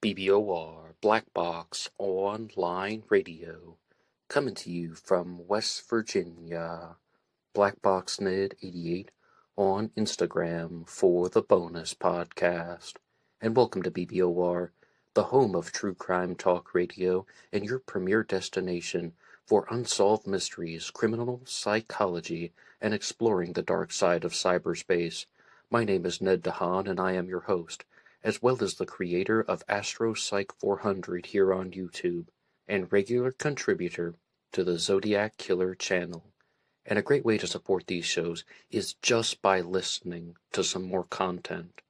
BBOR Black Box Online Radio, coming to you from West Virginia. BlackBoxNid88 on Instagram for the bonus podcast. And welcome to BBOR, the home of true crime talk radio and your premier destination for unsolved mysteries, criminal psychology, and exploring the dark side of cyberspace. My name is Ned DeHaan, and I am your host, as well as the creator of AstroPsych 400 here on YouTube, and regular contributor to the Zodiac Killer channel. And a great way to support these shows is just by listening to some more content.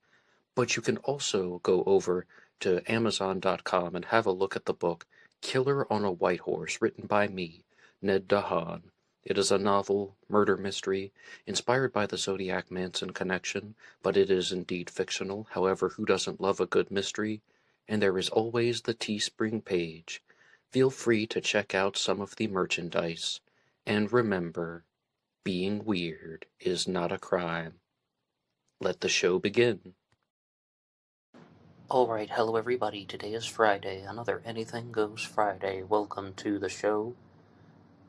But you can also go over to Amazon.com and have a look at the book Killer on a White Horse, written by me, Ned DeHaan. It is a novel, murder mystery, inspired by the Zodiac Manson connection, but it is indeed fictional. However, who doesn't love a good mystery? And there is always the TeeSpring page. Feel free to check out some of the merchandise. And remember, being weird is not a crime. Let the show begin. Alright, hello everybody. Today is Friday, another Anything Goes Friday. Welcome to the show.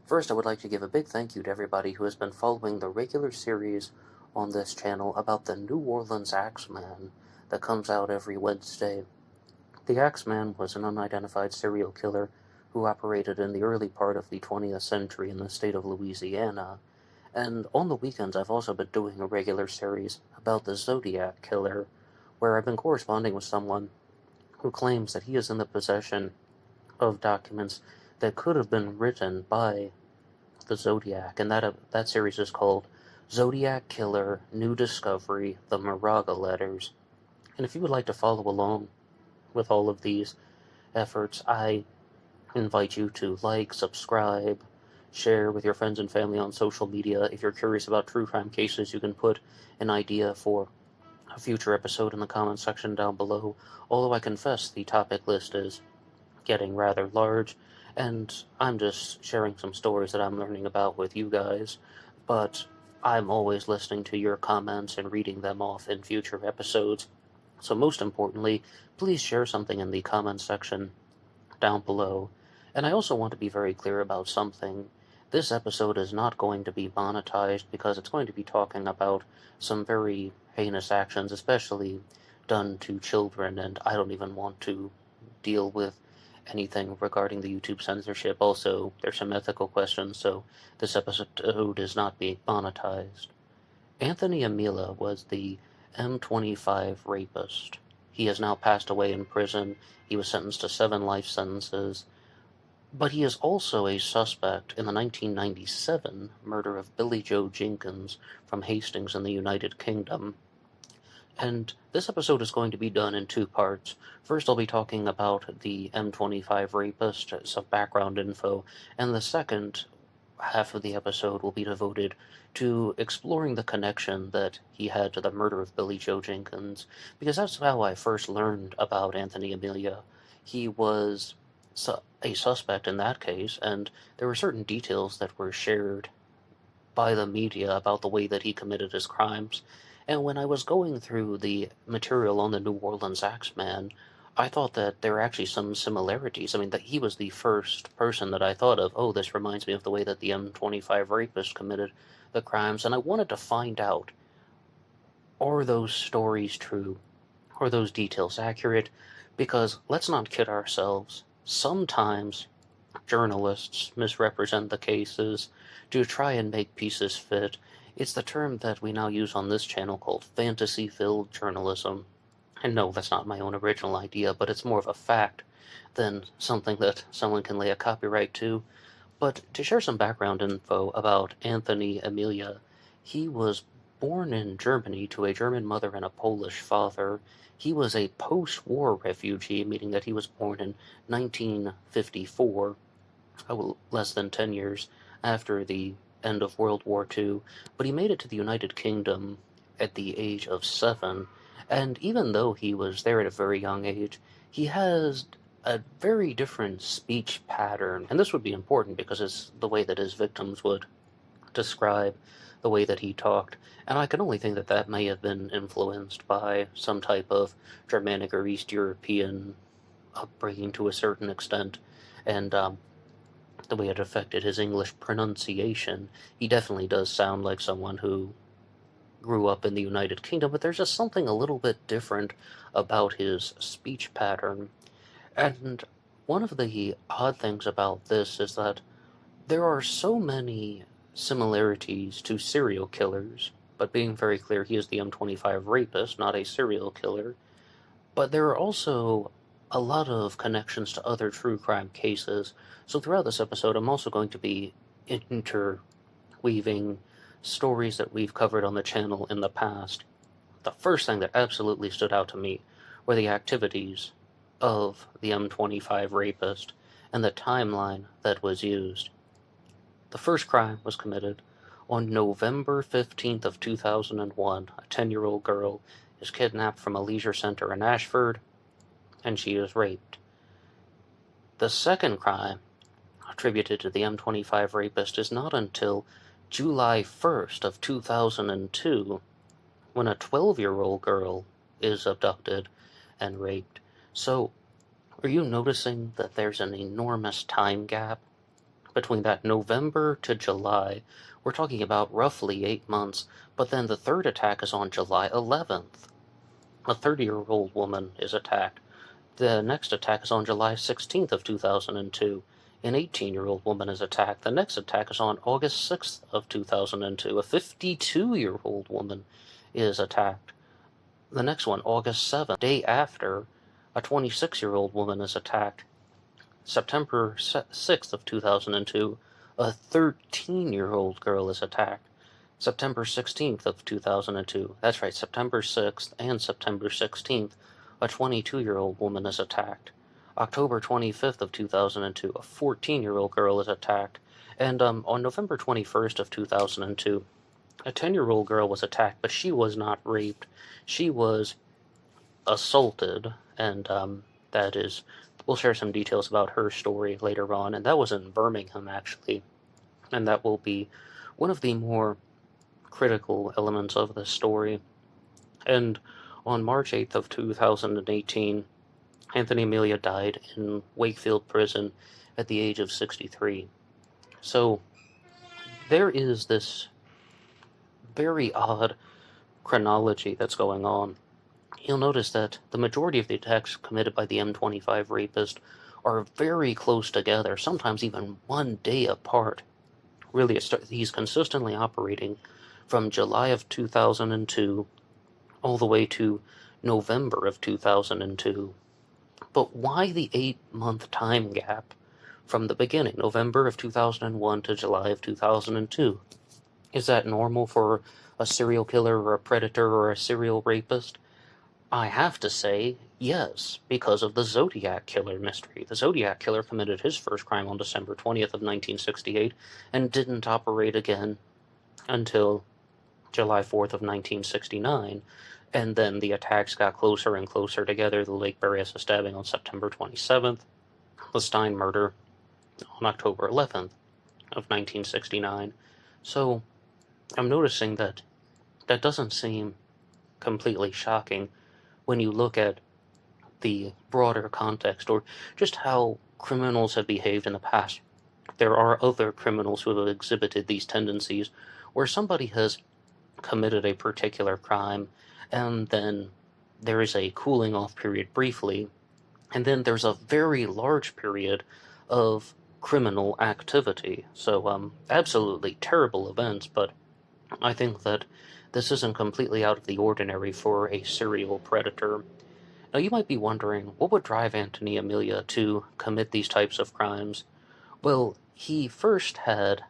First, I would like to give a big thank you to everybody who has been following the regular series on this channel about the New Orleans Axeman that comes out every Wednesday. The Axeman was an unidentified serial killer who operated in the early part of the 20th century in the state of Louisiana, and on the weekends I've also been doing a regular series about the Zodiac Killer, where I've been corresponding with someone who claims that he is in the possession of documents that could have been written by the Zodiac, and that series is called Zodiac Killer, New Discovery, the Moraga Letters. And if you would like to follow along with all of these efforts, I invite you to like, subscribe, share with your friends and family on social media. If you're curious about true crime cases, you can put an idea for a future episode in the comments section down below, although I confess the topic list is getting rather large, and I'm just sharing some stories that I'm learning about with you guys, but I'm always listening to your comments and reading them off in future episodes. So most importantly, please share something in the comments section down below. And I also want to be very clear about something. This episode is not going to be monetized because it's going to be talking about some very heinous actions, especially done to children, and I don't even want to deal with anything regarding the YouTube censorship. Also, there's some ethical questions, so this episode is not being monetized. Antoni Imiela was the M25 Rapist. He has now passed away in prison. He was sentenced to 7 life sentences, but he is also a suspect in the 1997 murder of Billy Joe Jenkins from Hastings in the United Kingdom. And this episode is going to be done in 2 parts. First, I'll be talking about the M25 Rapist, some background info, and the second half of the episode will be devoted to exploring the connection that he had to the murder of Billy Joe Jenkins, because that's how I first learned about Antoni Imiela. He was a suspect in that case, and there were certain details that were shared by the media about the way that he committed his crimes. And when I was going through the material on the New Orleans Axeman, I thought that there were actually some similarities. I mean, that he was the first person that I thought of, oh, this reminds me of the way that the M25 Rapist committed the crimes, and I wanted to find out, are those stories true? Are those details accurate? Because let's not kid ourselves. Sometimes journalists misrepresent the cases to try and make pieces fit. It's the term that we now use on this channel called fantasy-filled journalism. And no, that's not my own original idea, but it's more of a fact than something that someone can lay a copyright to. But to share some background info about Antoni Imiela, he was born in Germany to a German mother and a Polish father. He was a post-war refugee, meaning that he was born in 1954, less than 10 years after the end of World War II, but he made it to the United Kingdom at the age of 7, and even though he was there at a very young age, he has a very different speech pattern, and this would be important because it's the way that his victims would describe the way that he talked, and I can only think that that may have been influenced by some type of Germanic or East European upbringing to a certain extent, and the way it affected his English pronunciation, he definitely does sound like someone who grew up in the United Kingdom, but there's just something a little bit different about his speech pattern. And one of the odd things about this is that there are so many similarities to serial killers, but being very clear, he is the M25 Rapist, not a serial killer. But there are also a lot of connections to other true crime cases, so throughout this episode I'm also going to be interweaving stories that we've covered on the channel in the past. The first thing that absolutely stood out to me were the activities of the M25 Rapist and the timeline that was used. The first crime was committed on November 15th of 2001. A 10-year-old girl is kidnapped from a leisure center in Ashford, and she is raped. The second crime attributed to the M25 Rapist is not until July 1st of 2002, when a 12-year-old girl is abducted and raped. So, are you noticing that there's an enormous time gap between that November to July? We're talking about roughly 8 months, but then the third attack is on July 11th. A 30-year-old woman is attacked. The next attack is on July 16th of 2002. An 18-year-old woman is attacked. The next attack is on August 6th of 2002. A 52-year-old woman is attacked. The next one, August 7th. Day after, a 26-year-old woman is attacked. September 6th of 2002, a 13-year-old girl is attacked. September 16th of 2002, that's right, September 6th and September 16th, a 22-year-old woman is attacked. October 25th of 2002, a 14-year-old girl is attacked. And on November 21st of 2002, a 10-year-old girl was attacked, but she was not raped. She was assaulted, and that is... We'll share some details about her story later on, and that was in Birmingham, actually. And that will be one of the more critical elements of this story. And on March 8th of 2018, Antoni Imiela died in Wakefield Prison at the age of 63. So, there is this very odd chronology that's going on. You'll notice that the majority of the attacks committed by the M25 Rapist are very close together, sometimes even 1 day apart. Really, he's consistently operating from July of 2002 all the way to November of 2002. But why the 8-month time gap from the beginning, November of 2001 to July of 2002? Is that normal for a serial killer or a predator or a serial rapist? I have to say yes, because of the Zodiac Killer mystery. The Zodiac Killer committed his first crime on December 20th of 1968 and didn't operate again until July 4th of 1969, and then the attacks got closer and closer together. The Lake Berryessa stabbing on September 27th, the Stein murder on October 11th of 1969. So I'm noticing that that doesn't seem completely shocking when you look at the broader context, or just how criminals have behaved in the past. There are other criminals who have exhibited these tendencies, where somebody has committed a particular crime, and then there is a cooling off period briefly, and then there's a very large period of criminal activity. So, absolutely terrible events, but I think that this isn't completely out of the ordinary for a serial predator. Now, you might be wondering, what would drive Antoni Imiela to commit these types of crimes? Well, he first had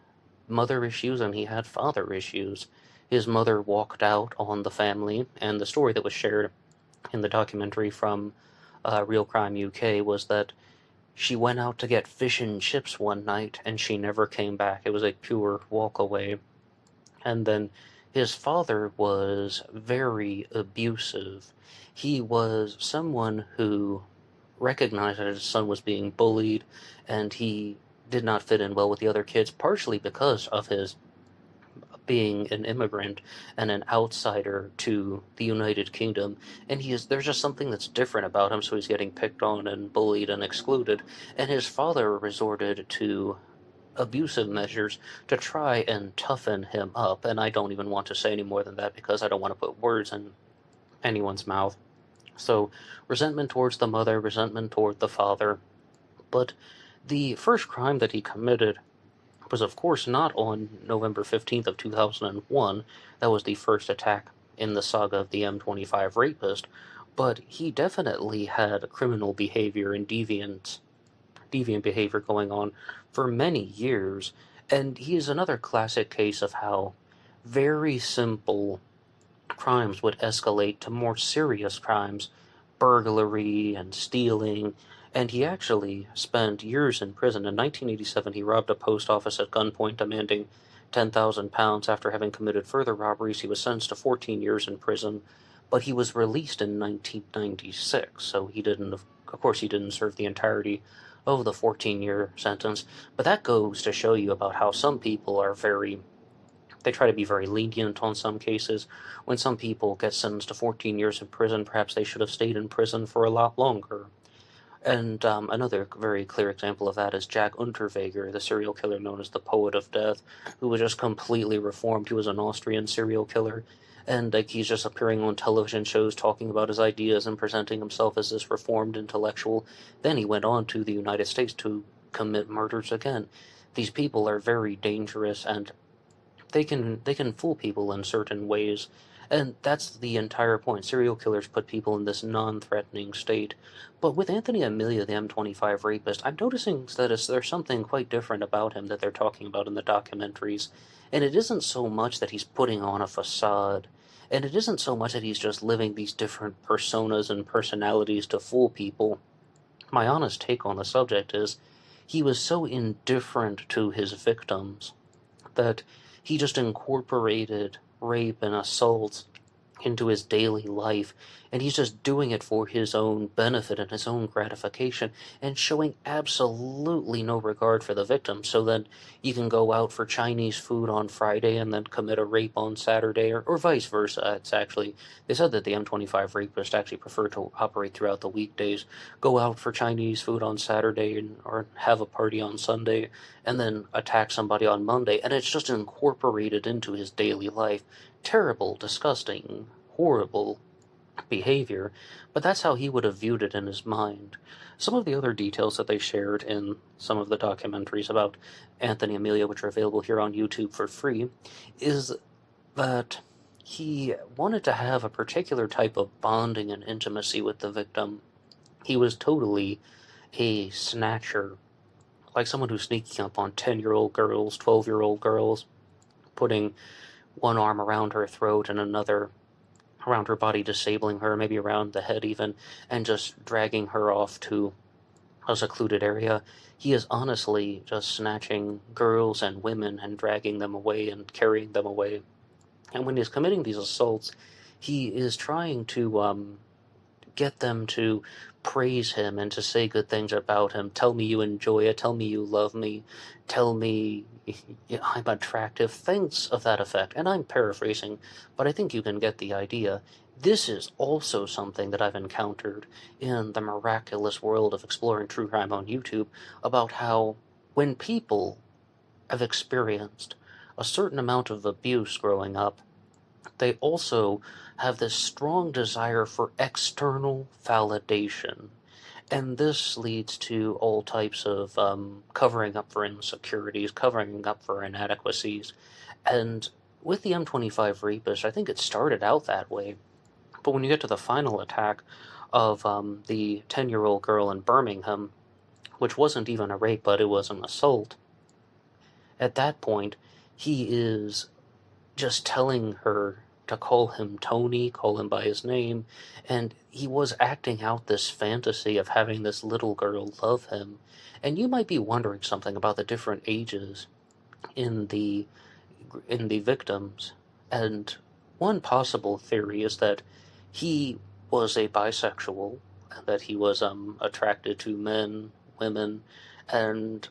mother issues and he had father issues. His mother walked out on the family, and the story that was shared in the documentary from Real Crime UK was that she went out to get fish and chips one night and she never came back. It was a pure walk away. And then his father was very abusive. He was someone who recognized that his son was being bullied, and he did not fit in well with the other kids, partially because of his being an immigrant and an outsider to the United Kingdom, and there's just something that's different about him, so he's getting picked on and bullied and excluded, and his father resorted to abusive measures to try and toughen him up, and I don't even want to say any more than that because I don't want to put words in anyone's mouth. So, resentment towards the mother, resentment toward the father, but the first crime that he committed was, of course, not on November 15th of 2001. That was the first attack in the saga of the M25 Rapist, but he definitely had criminal behavior and deviant behavior going on for many years, and he is another classic case of how very simple crimes would escalate to more serious crimes, burglary and stealing, and he actually spent years in prison. In 1987, he robbed a post office at gunpoint, demanding £10,000. After having committed further robberies, he was sentenced to 14 years in prison, but he was released in 1996, so he didn't serve the entirety of the 14-year sentence. But that goes to show you about how some people they try to be very lenient on some cases. When some people get sentenced to 14 years in prison, perhaps they should have stayed in prison for a lot longer. And another very clear example of that is Jack Unterweger, the serial killer known as the Poet of Death, who was just completely reformed. He was an Austrian serial killer, and he's just appearing on television shows talking about his ideas and presenting himself as this reformed intellectual. Then he went on to the United States to commit murders again. These people are very dangerous, and they can fool people in certain ways, and that's the entire point. Serial killers put people in this non-threatening state. But with Antoni Imiela, the M25 Rapist, I'm noticing that there's something quite different about him that they're talking about in the documentaries, and it isn't so much that he's putting on a facade, and it isn't so much that he's just living these different personas and personalities to fool people. My honest take on the subject is he was so indifferent to his victims that he just incorporated rape and assault into his daily life, and he's just doing it for his own benefit and his own gratification, and showing absolutely no regard for the victim. So then you can go out for Chinese food on Friday and then commit a rape on Saturday, or vice versa. They said that the M25 Rapist actually preferred to operate throughout the weekdays, go out for Chinese food on Saturday or have a party on Sunday, and then attack somebody on Monday, and it's just incorporated into his daily life. Terrible, disgusting, horrible behavior, but that's how he would have viewed it in his mind. Some of the other details that they shared in some of the documentaries about Antoni Imiela, which are available here on YouTube for free, is that he wanted to have a particular type of bonding and intimacy with the victim. He was totally a snatcher, like someone who's sneaking up on 10-year-old girls, 12-year-old girls, putting one arm around her throat and another around her body, disabling her, maybe around the head even, and just dragging her off to a secluded area. He is honestly just snatching girls and women and dragging them away and carrying them away. And when he's committing these assaults, he is trying to get them to praise him and to say good things about him. Tell me you enjoy it. Tell me you love me. Tell me I'm attractive. Things of that effect. And I'm paraphrasing, but I think you can get the idea. This is also something that I've encountered in the miraculous world of exploring true crime on YouTube, about how when people have experienced a certain amount of abuse growing up, they also have this strong desire for external validation. And this leads to all types of covering up for insecurities, covering up for inadequacies. And with the M25 Rapist, I think it started out that way. But when you get to the final attack of the 10-year-old girl in Birmingham, which wasn't even a rape, but it was an assault, at that point, he is just telling her to call him Tony, call him by his name, and he was acting out this fantasy of having this little girl love him. And you might be wondering something about the different ages in the victims, and one possible theory is that he was a bisexual, that he was attracted to men, women, and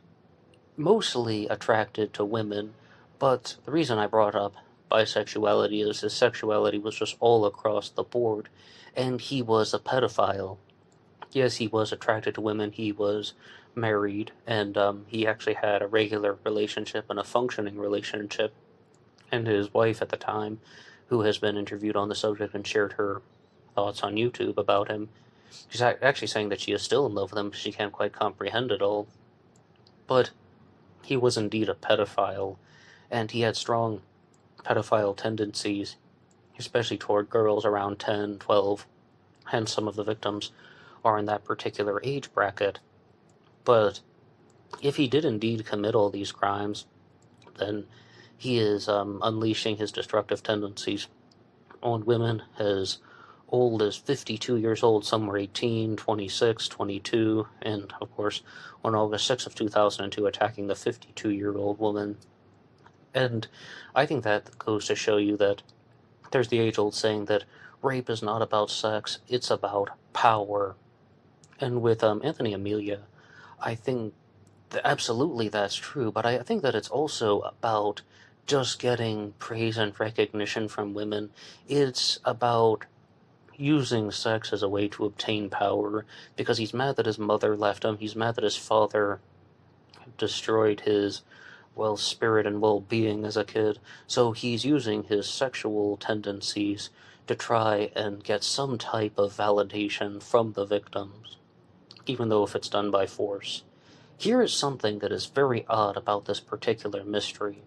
mostly attracted to women. But the reason I brought up bisexuality is his sexuality was just all across the board, and he was a pedophile. Yes, he was attracted to women, he was married, and he actually had a regular relationship and a functioning relationship, and his wife at the time, who has been interviewed on the subject and shared her thoughts on YouTube about him, she's actually saying that she is still in love with him, she can't quite comprehend it all. But he was indeed a pedophile, and he had strong pedophile tendencies, especially toward girls around 10, 12, hence some of the victims are in that particular age bracket. But if he did indeed commit all these crimes, then he is unleashing his destructive tendencies on women as old as 52 years old. Some were 18, 26, 22, and of course on August 6th of 2002 attacking the 52-year-old woman. And I think that goes to show you that there's the age-old saying that rape is not about sex, it's about power. And with Antoni Imiela, I think that absolutely that's true, but I think that it's also about just getting praise and recognition from women. It's about using sex as a way to obtain power, because he's mad that his mother left him, he's mad that his father destroyed his, well, spirit and well-being as a kid, so he's using his sexual tendencies to try and get some type of validation from the victims, even though if it's done by force. Here is something that is very odd about this particular mystery,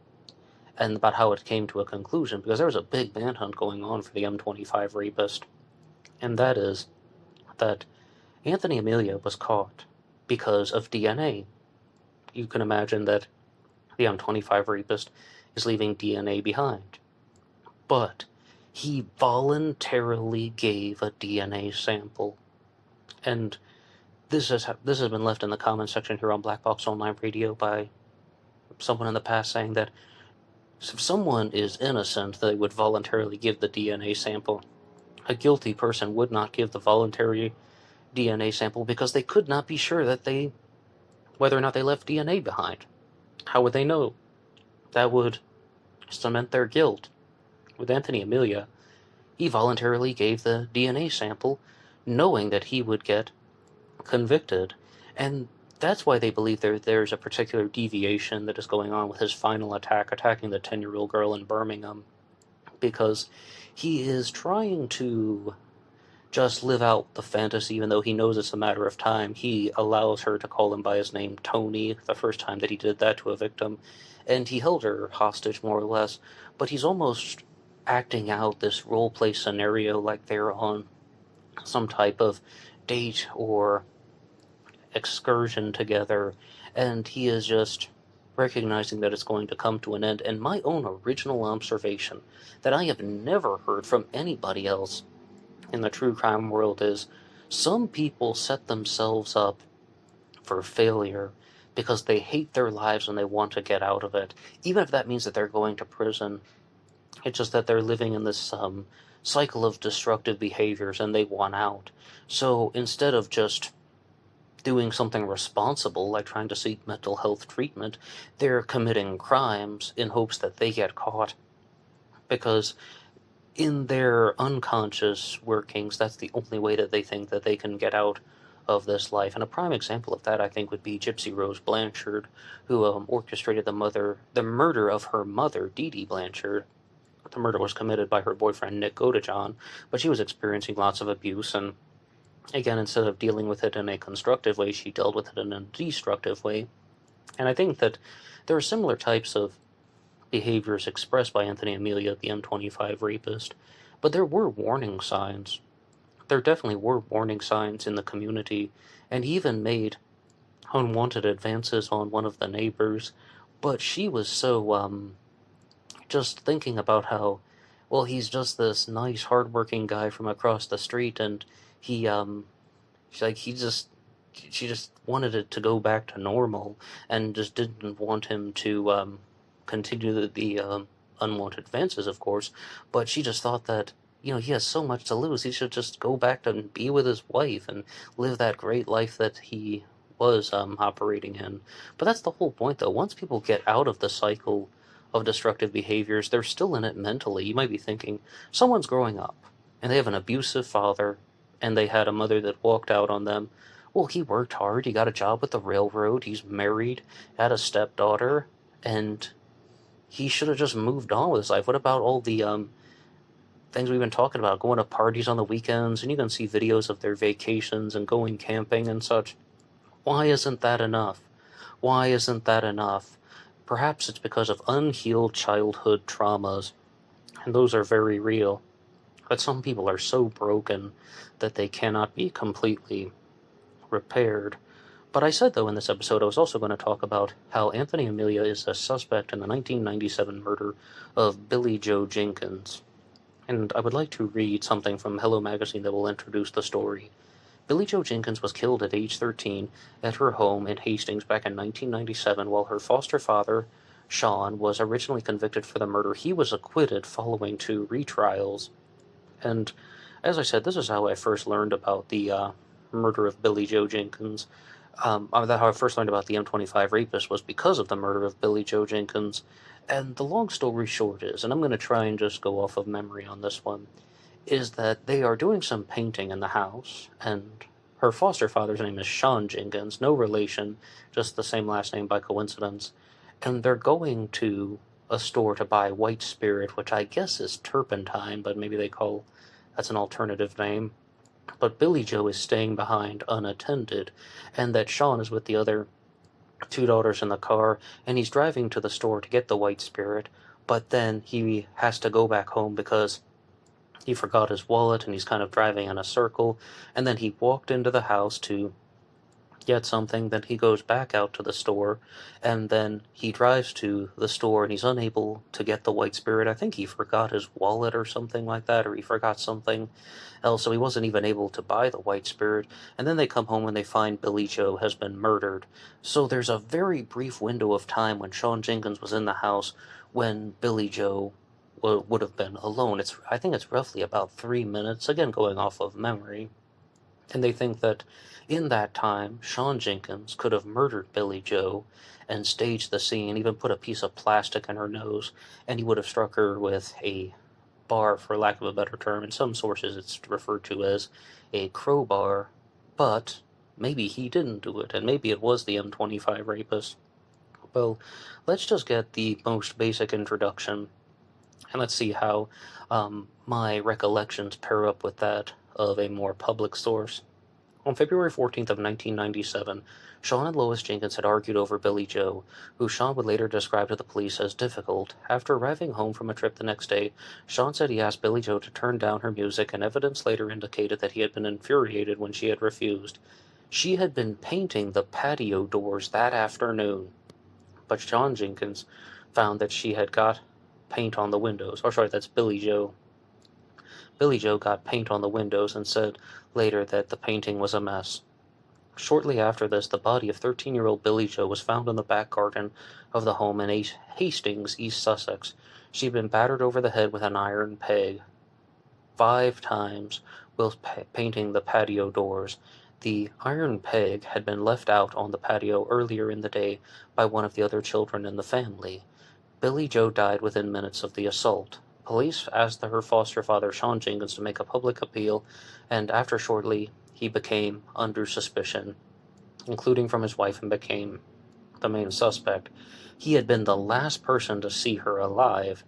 and about how it came to a conclusion, because there was a big manhunt going on for the M25 Rapist, and that is that Antoni Imiela was caught because of DNA. You can imagine that the M25 Rapist is leaving DNA behind, but he voluntarily gave a DNA sample, and this has been left in the comment section here on BlackBoxOnlineRadio by someone in the past saying that if someone is innocent, they would voluntarily give the DNA sample. A guilty person would not give the voluntary DNA sample because they could not be sure that whether or not they left DNA behind. How would they know? That would cement their guilt. With Antoni Imiela, he voluntarily gave the DNA sample, knowing that he would get convicted, and that's why they believe there's a particular deviation that is going on with his final attack, attacking the 10-year-old girl in Birmingham, because he is trying to just live out the fantasy, even though he knows it's a matter of time. He allows her to call him by his name, Tony, the first time that he did that to a victim, and he held her hostage, more or less, but he's almost acting out this role-play scenario like they're on some type of date or excursion together, and he is just recognizing that it's going to come to an end. And my own original observation that I have never heard from anybody else in the true crime world is some people set themselves up for failure because they hate their lives and they want to get out of it, even if that means that they're going to prison. It's just that they're living in this cycle of destructive behaviors and they want out. So instead of just doing something responsible, like trying to seek mental health treatment, they're committing crimes in hopes that they get caught. Because in their unconscious workings, that's the only way that they think that they can get out of this life. And a prime example of that, I think, would be Gypsy Rose Blanchard, who orchestrated the murder of her mother, Dee Dee Blanchard. The murder was committed by her boyfriend, Nick Godejohn, but she was experiencing lots of abuse, and again, instead of dealing with it in a constructive way, she dealt with it in a destructive way. And I think that there are similar types of behaviors expressed by Antoni Imiela, the M25 Rapist, but there were warning signs. There definitely were warning signs in the community, and he even made unwanted advances on one of the neighbors, but she was so, just thinking about how, well, he's just this nice, hardworking guy from across the street, and he she just wanted it to go back to normal, and just didn't want him to continue the unwanted advances, of course, but she just thought that, he has so much to lose, he should just go back to be with his wife and live that great life that he was operating in. But that's the whole point, though. Once people get out of the cycle of destructive behaviors, they're still in it mentally. You might be thinking, someone's growing up, and they have an abusive father, and they had a mother that walked out on them. Well, he worked hard, he got a job with the railroad, he's married, had a stepdaughter, and he should have just moved on with his life. What about all the things we've been talking about, going to parties on the weekends, and you can see videos of their vacations and going camping and such? Why isn't that enough? Why isn't that enough? Perhaps it's because of unhealed childhood traumas, and those are very real. But some people are so broken that they cannot be completely repaired. But I said, though, in this episode, I was also going to talk about how Antoni Imiela is a suspect in the 1997 murder of Billy Joe Jenkins. And I would like to read something from Hello Magazine that will introduce the story. Billie Joe Jenkins was killed at age 13 at her home in Hastings back in 1997 while her foster father, Sean, was originally convicted for the murder. He was acquitted following 2 retrials. And as I said, this is how I first learned about the murder of Billy Joe Jenkins. How I first learned about the M25 Rapist was because of the murder of Billy Joe Jenkins. And the long story short is, and I'm going to try and just go off of memory on this one, is that they are doing some painting in the house, and her foster father's name is Sean Jenkins, no relation, just the same last name by coincidence, and they're going to a store to buy white spirit, which I guess is turpentine, but maybe that's an alternative name. But Billie Jo is staying behind unattended, and that Sean is with the other 2 daughters in the car, and he's driving to the store to get the white spirit, but then he has to go back home because he forgot his wallet, and he's kind of driving in a circle, and then he walked into the house to get something, then he goes back out to the store, and then he drives to the store, and he's unable to get the white spirit. I think he forgot his wallet or something like that, or he forgot something else, so he wasn't even able to buy the white spirit, and then they come home and they find Billie Jo has been murdered. So there's a very brief window of time when Sean Jenkins was in the house when Billie Jo would have been alone. I think it's roughly about 3 minutes, again going off of memory. And they think that in that time, Sean Jenkins could have murdered Billie Jo and staged the scene, even put a piece of plastic in her nose, and he would have struck her with a bar, for lack of a better term. In some sources it's referred to as a crowbar, but maybe he didn't do it, and maybe it was the M25 Rapist. Well, let's just get the most basic introduction, and let's see how my recollections pair up with that of a more public source. On February 14th of 1997, Sean and Lois Jenkins had argued over Billie Jo, who Sean would later describe to the police as difficult. After arriving home from a trip the next day, Sean said he asked Billie Jo to turn down her music, and evidence later indicated that he had been infuriated when she had refused. She had been painting the patio doors that afternoon, but Sean Jenkins found that she had got paint on the windows. That's Billie Jo. Billie Jo got paint on the windows and said later that the painting was a mess. Shortly after this, the body of 13-year-old Billie Jo was found in the back garden of the home in Hastings, East Sussex. She had been battered over the head with an iron peg 5 times whilst painting the patio doors. The iron peg had been left out on the patio earlier in the day by one of the other children in the family. Billie Jo died within minutes of the assault. Police asked her foster father, Sean Jenkins, to make a public appeal, and after shortly, he became under suspicion, including from his wife, and became the main suspect. He had been the last person to see her alive.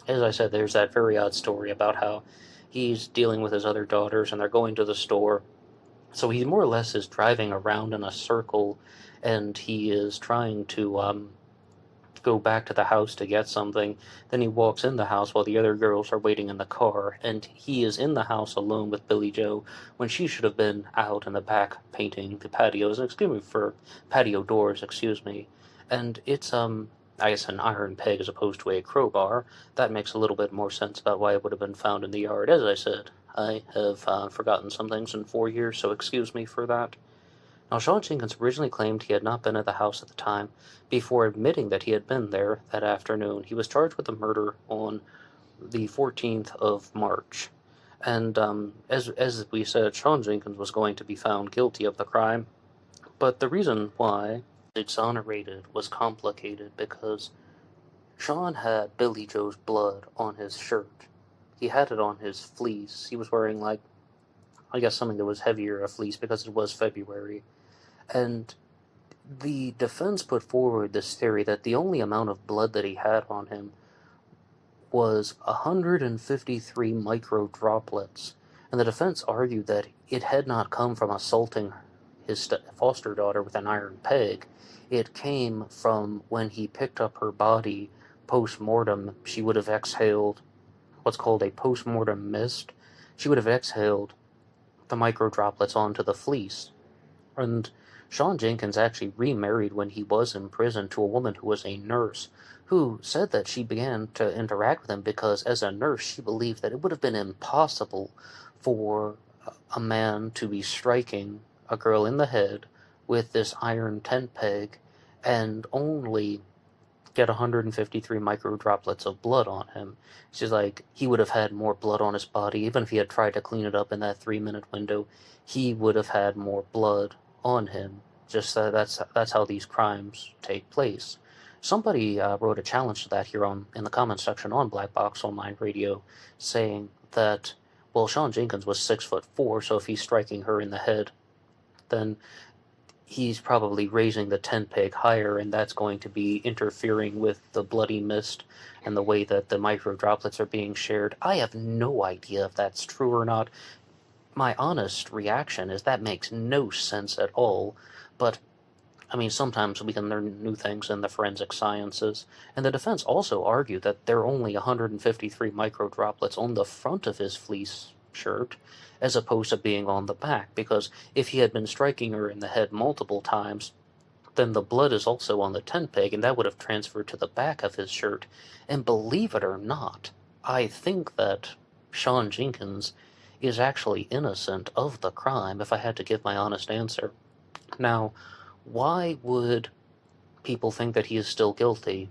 As I said, there's that very odd story about how he's dealing with his other daughters, and they're going to the store. So he more or less is driving around in a circle, and he is trying to go back to the house to get something. Then he walks in the house while the other girls are waiting in the car, and he is in the house alone with Billie Jo when she should have been out in the back painting the patio doors, and it's I guess an iron peg as opposed to a crowbar. That makes a little bit more sense about why it would have been found in the yard. As I said, I have forgotten some things in 4 years, so excuse me for that. Now, Sean Jenkins originally claimed he had not been at the house at the time. Before admitting that he had been there that afternoon, he was charged with the murder on the 14th of March. And as we said, Sean Jenkins was going to be found guilty of the crime. But the reason why exonerated was complicated because Sean had Billy Joe's blood on his shirt. He had it on his fleece. He was wearing, like, I guess something that was heavier, a fleece, because it was February. And the defense put forward this theory that the only amount of blood that he had on him was 153 micro droplets. And the defense argued that it had not come from assaulting his foster daughter with an iron peg. It came from when he picked up her body post-mortem. She would have exhaled what's called a post-mortem mist. She would have exhaled the micro droplets onto the fleece. And Sean Jenkins actually remarried when he was in prison to a woman who was a nurse, who said that she began to interact with him because as a nurse she believed that it would have been impossible for a man to be striking a girl in the head with this iron tent peg and only get 153 micro droplets of blood on him. She's like, he would have had more blood on his body. Even if he had tried to clean it up in that 3-minute window, he would have had more blood on him. Just that's how these crimes take place. Somebody wrote a challenge to that here in the comments section on BlackBoxOnlineRadio, saying that, well, Sean Jenkins was 6'4", so if he's striking her in the head, then he's probably raising the tent peg higher, and that's going to be interfering with the bloody mist and the way that the micro droplets are being shared. I have no idea if that's true or not. My honest reaction is that makes no sense at all, but I mean, sometimes we can learn new things in the forensic sciences, and the defense also argued that there are only 153 micro droplets on the front of his fleece shirt, as opposed to being on the back, because if he had been striking her in the head multiple times, then the blood is also on the tent peg, and that would have transferred to the back of his shirt. And believe it or not, I think that Sean Jenkins is actually innocent of the crime, if I had to give my honest answer. Now, why would people think that he is still guilty?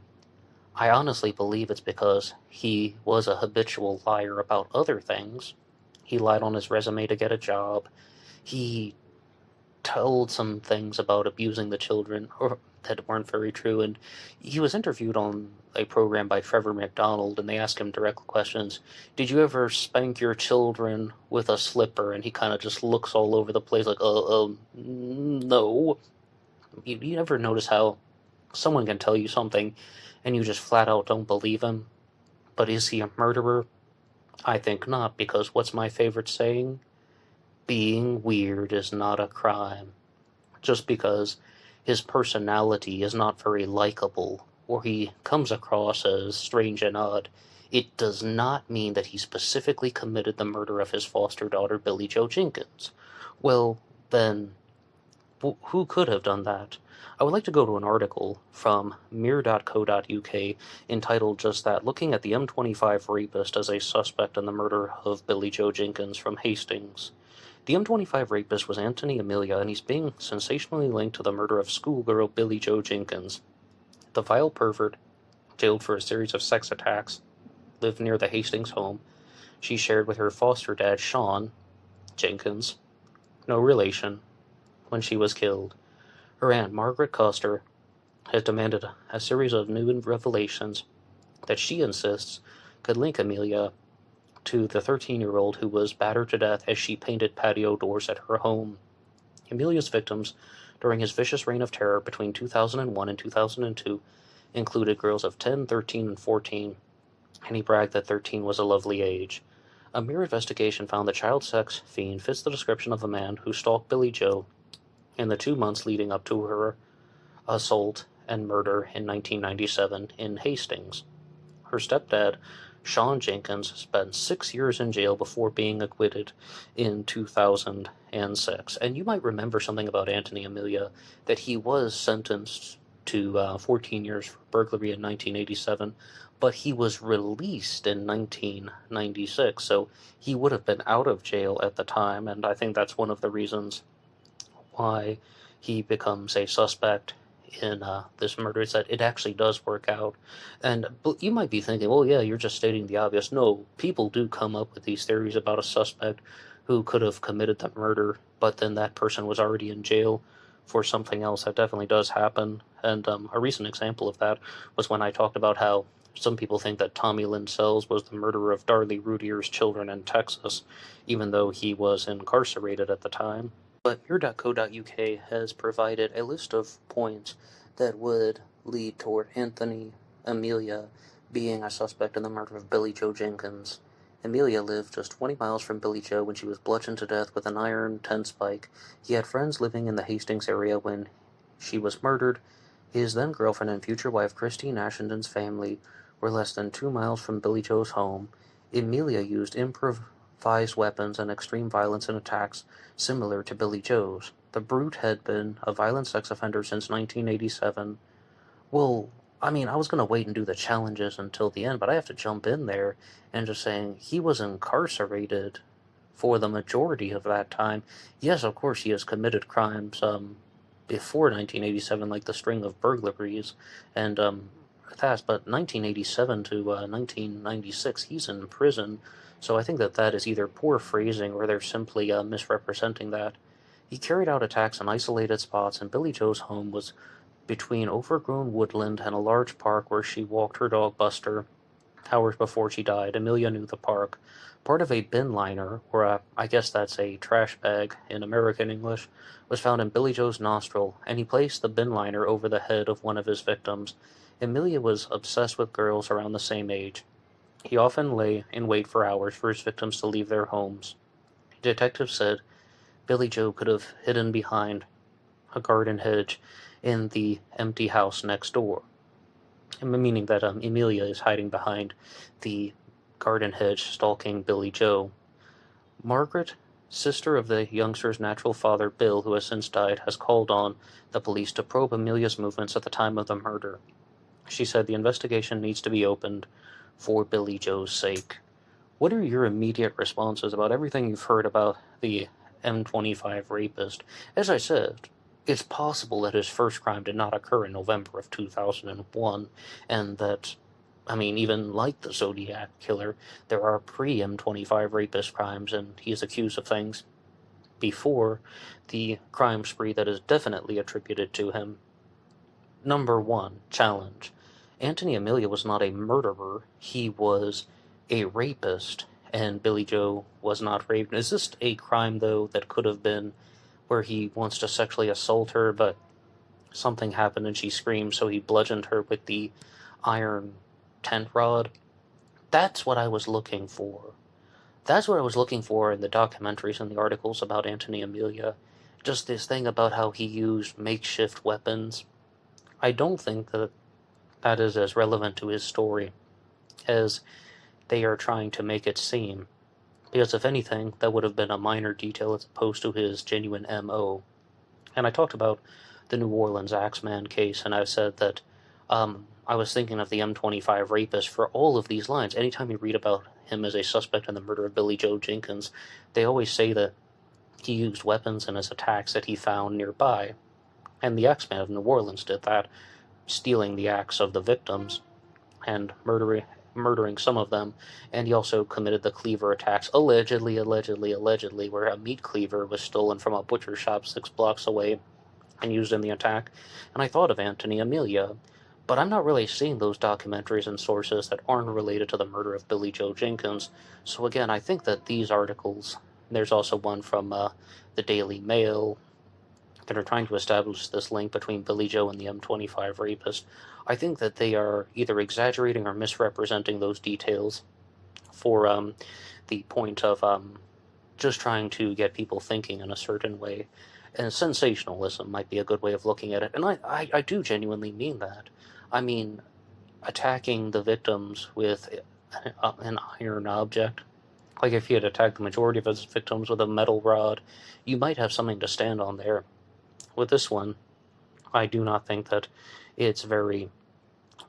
I honestly believe it's because he was a habitual liar about other things. He lied on his resume to get a job. He told some things about abusing the children that weren't very true, and he was interviewed on a program by Trevor McDonald, and they asked him direct questions. Did you ever spank your children with a slipper? And he kind of just looks all over the place like, no. You ever notice how someone can tell you something and you just flat out don't believe him? But is he a murderer? I think not, because what's my favorite saying? Being weird is not a crime. Just because his personality is not very likable, or he comes across as strange and odd, it does not mean that he specifically committed the murder of his foster daughter, Billy Joe Jenkins. Well, then, who could have done that? I would like to go to an article from mir.co.uk entitled just that, looking at the M25 Rapist as a suspect in the murder of Billy Joe Jenkins from Hastings. The M25 Rapist was Antoni Imiela, and he's being sensationally linked to the murder of schoolgirl Billie Joe Jenkins. The vile pervert, jailed for a series of sex attacks, lived near the Hastings home she shared with her foster dad, Sean Jenkins, no relation, when she was killed. Her aunt, Margaret Custer, has demanded a series of new revelations that she insists could link Imiela to the 13-year-old who was battered to death as she painted patio doors at her home. Imelia's victims during his vicious reign of terror between 2001 and 2002 included girls of 10, 13, and 14, and he bragged that 13 was a lovely age. A mere investigation found the child sex fiend fits the description of a man who stalked Billie Jo in the 2 months leading up to her assault and murder in 1997 in Hastings. Her stepdad, Sean Jenkins, spent 6 years in jail before being acquitted in 2006. And you might remember something about Antoni Imiela, that he was sentenced to 14 years for burglary in 1987, but he was released in 1996, so he would have been out of jail at the time, and I think that's one of the reasons why he becomes a suspect in this murder, is that it actually does work out. And you might be thinking, well, yeah, you're just stating the obvious. No, people do come up with these theories about a suspect who could have committed the murder, but then that person was already in jail for something else. That definitely does happen. And a recent example of that was when I talked about how some people think that Tommy Lynn Sells was the murderer of Darlie Routier's children in Texas, even though he was incarcerated at the time. But here.co.uk has provided a list of points that would lead toward Antoni Imiela being a suspect in the murder of Billy Joe Jenkins. Imiela lived just 20 miles from Billie-Jo when she was bludgeoned to death with an iron 10 spike. He had friends living in the Hastings area when she was murdered. His then-girlfriend and future wife Christine Ashendon's family were less than 2 miles from Billie-Jo's home. Imiela used improvised weapons and extreme violence in attacks similar to Billie-Jo's. The brute had been a violent sex offender since 1987. Well, I mean, I was going to wait and do the challenges until the end, but I have to jump in there and just saying he was incarcerated for the majority of that time. Yes, of course, he has committed crimes before 1987, like the string of burglaries and that, but 1987 to 1996, he's in prison. So I think that that is either poor phrasing or they're simply misrepresenting that. He carried out attacks in isolated spots, and Billie-Jo's home was between overgrown woodland and a large park where she walked her dog Buster. Hours before she died, Amelia knew the park. Part of a bin liner, or I guess that's a trash bag in American English, was found in Billie-Jo's nostril, and he placed the bin liner over the head of one of his victims. Amelia was obsessed with girls around the same age. He often lay in wait for hours for his victims to leave their homes. Detectives said Billie-Jo could have hidden behind a garden hedge in the empty house next door, meaning that Imiela is hiding behind the garden hedge stalking Billie-Jo. Margaret, sister of the youngster's natural father Bill, who has since died, has called on the police to probe Amelia's movements at the time of the murder. She said the investigation needs to be opened for Billie-Jo's sake. What are your immediate responses about everything you've heard about the M25 Rapist? As I said, it's possible that his first crime did not occur in November of 2001, and that, I mean, even like the Zodiac Killer, there are pre-M25 Rapist crimes, and he is accused of things before the crime spree that is definitely attributed to him. Number 1, challenge. Antoni Imiela was not a murderer, he was a rapist, and Billie-Jo was not raped. Is this a crime, though, that could have been where he wants to sexually assault her, but something happened and she screamed, so he bludgeoned her with the iron tent rod? That's what I was looking for. That's what I was looking for in the documentaries and the articles about Antoni Imiela. Just this thing about how he used makeshift weapons. I don't think that that is as relevant to his story as they are trying to make it seem. Because if anything, that would have been a minor detail as opposed to his genuine M.O. And I talked about the New Orleans Axeman case, and I've said that I was thinking of the M25 Rapist for all of these lines. Anytime you read about him as a suspect in the murder of Billy Joe Jenkins, they always say that he used weapons in his attacks that he found nearby. And the Axeman of New Orleans did that, stealing the axe of the victims and murdering some of them, and he also committed the cleaver attacks, allegedly, where a meat cleaver was stolen from a butcher shop 6 blocks away and used in the attack. And I thought of Antoni Imiela, but I'm not really seeing those documentaries and sources that aren't related to the murder of Billy Joe Jenkins. So again, I think that these articles, there's also one from the Daily Mail, that are trying to establish this link between Billie-Jo and the M25 Rapist. I think that they are either exaggerating or misrepresenting those details for the point of just trying to get people thinking in a certain way. And sensationalism might be a good way of looking at it. And I do genuinely mean that. I mean, attacking the victims with an iron object. Like if he had attacked the majority of his victims with a metal rod, you might have something to stand on there. With this one, I do not think that it's very,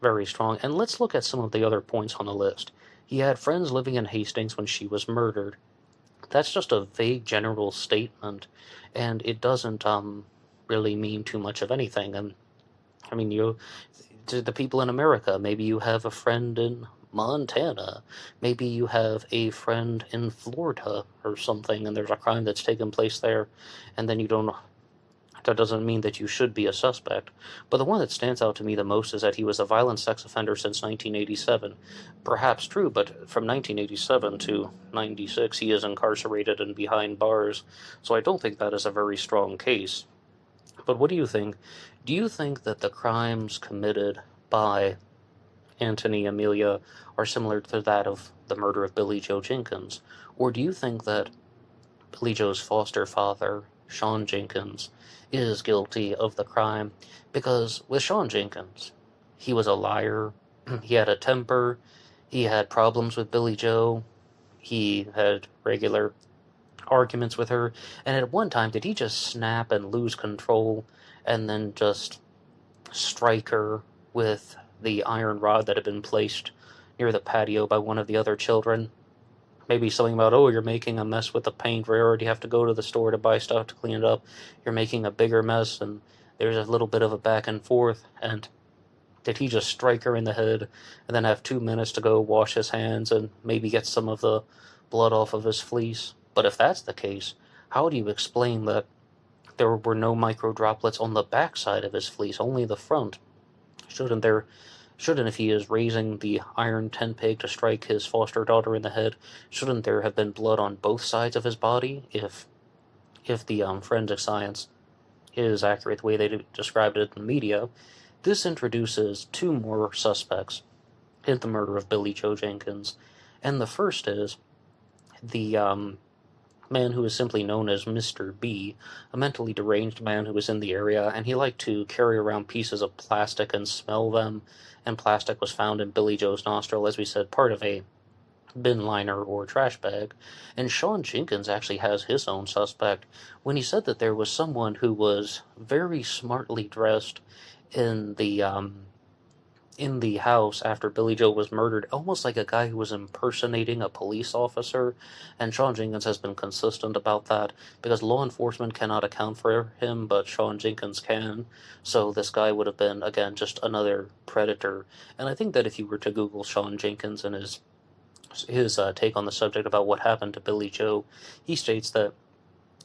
very strong. And let's look at some of the other points on the list. He had friends living in Hastings when she was murdered. That's just a vague general statement, and it doesn't really mean too much of anything. And I mean, to the people in America, maybe you have a friend in Montana, maybe you have a friend in Florida or something, and there's a crime that's taken place there, and then you don't That doesn't mean that you should be a suspect, but the one that stands out to me the most is that he was a violent sex offender since 1987. Perhaps true, but from 1987 to 96 he is incarcerated and behind bars, so I don't think that is a very strong case. But what do you think? Do you think that the crimes committed by Antoni Imiela are similar to that of the murder of Billy Joe Jenkins? Or do you think that Billie Joe's foster father, Sean Jenkins, is guilty of the crime? Because with Sean Jenkins, he was a liar, he had a temper, he had problems with Billie Joe, he had regular arguments with her, and at one time did he just snap and lose control and then just strike her with the iron rod that had been placed near the patio by one of the other children? Maybe something about, oh, you're making a mess with the paint. We already have to go to the store to buy stuff to clean it up. You're making a bigger mess, and there's a little bit of a back and forth. And did he just strike her in the head and then have 2 minutes to go wash his hands and maybe get some of the blood off of his fleece? But if that's the case, how do you explain that there were no micro droplets on the back side of his fleece, only the front? Shouldn't, if he is raising the iron tent peg to strike his foster daughter in the head, shouldn't there have been blood on both sides of his body? If the forensic science is accurate the way they described it in the media, this introduces two more suspects in the murder of Billy Joe Jenkins. And the first is the man who is simply known as Mr. B, a mentally deranged man who was in the area, and he liked to carry around pieces of plastic and smell them, and plastic was found in Billie Joe's nostril, as we said, part of a bin liner or trash bag. And Sean Jenkins actually has his own suspect when he said that there was someone who was very smartly dressed in the house after Billie Joe was murdered, almost like a guy who was impersonating a police officer, and Sean Jenkins has been consistent about that, because law enforcement cannot account for him, but Sean Jenkins can, so this guy would have been, again, just another predator. And I think that if you were to Google Sean Jenkins and his take on the subject about what happened to Billie Joe, he states that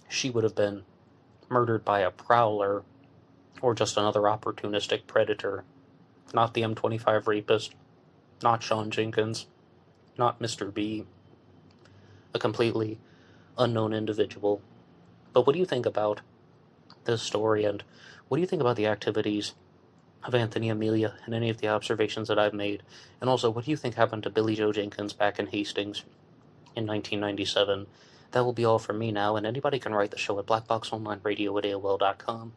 she would have been murdered by a prowler, or just another opportunistic predator. Not the M25 Rapist, not Sean Jenkins, not Mr. B, a completely unknown individual. But what do you think about this story, and what do you think about the activities of Antoni Imiela and any of the observations that I've made? And also, what do you think happened to Billy Joe Jenkins back in Hastings in 1997? That will be all from me now, and anybody can write the show at BlackBoxOnlineRadio@AOL.com.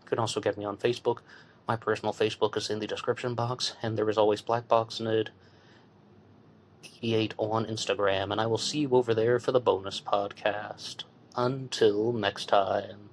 You can also get me on Facebook. My personal Facebook is in the description box, and there is always BlackBoxNerd88 on Instagram, and I will see you over there for the bonus podcast. Until next time.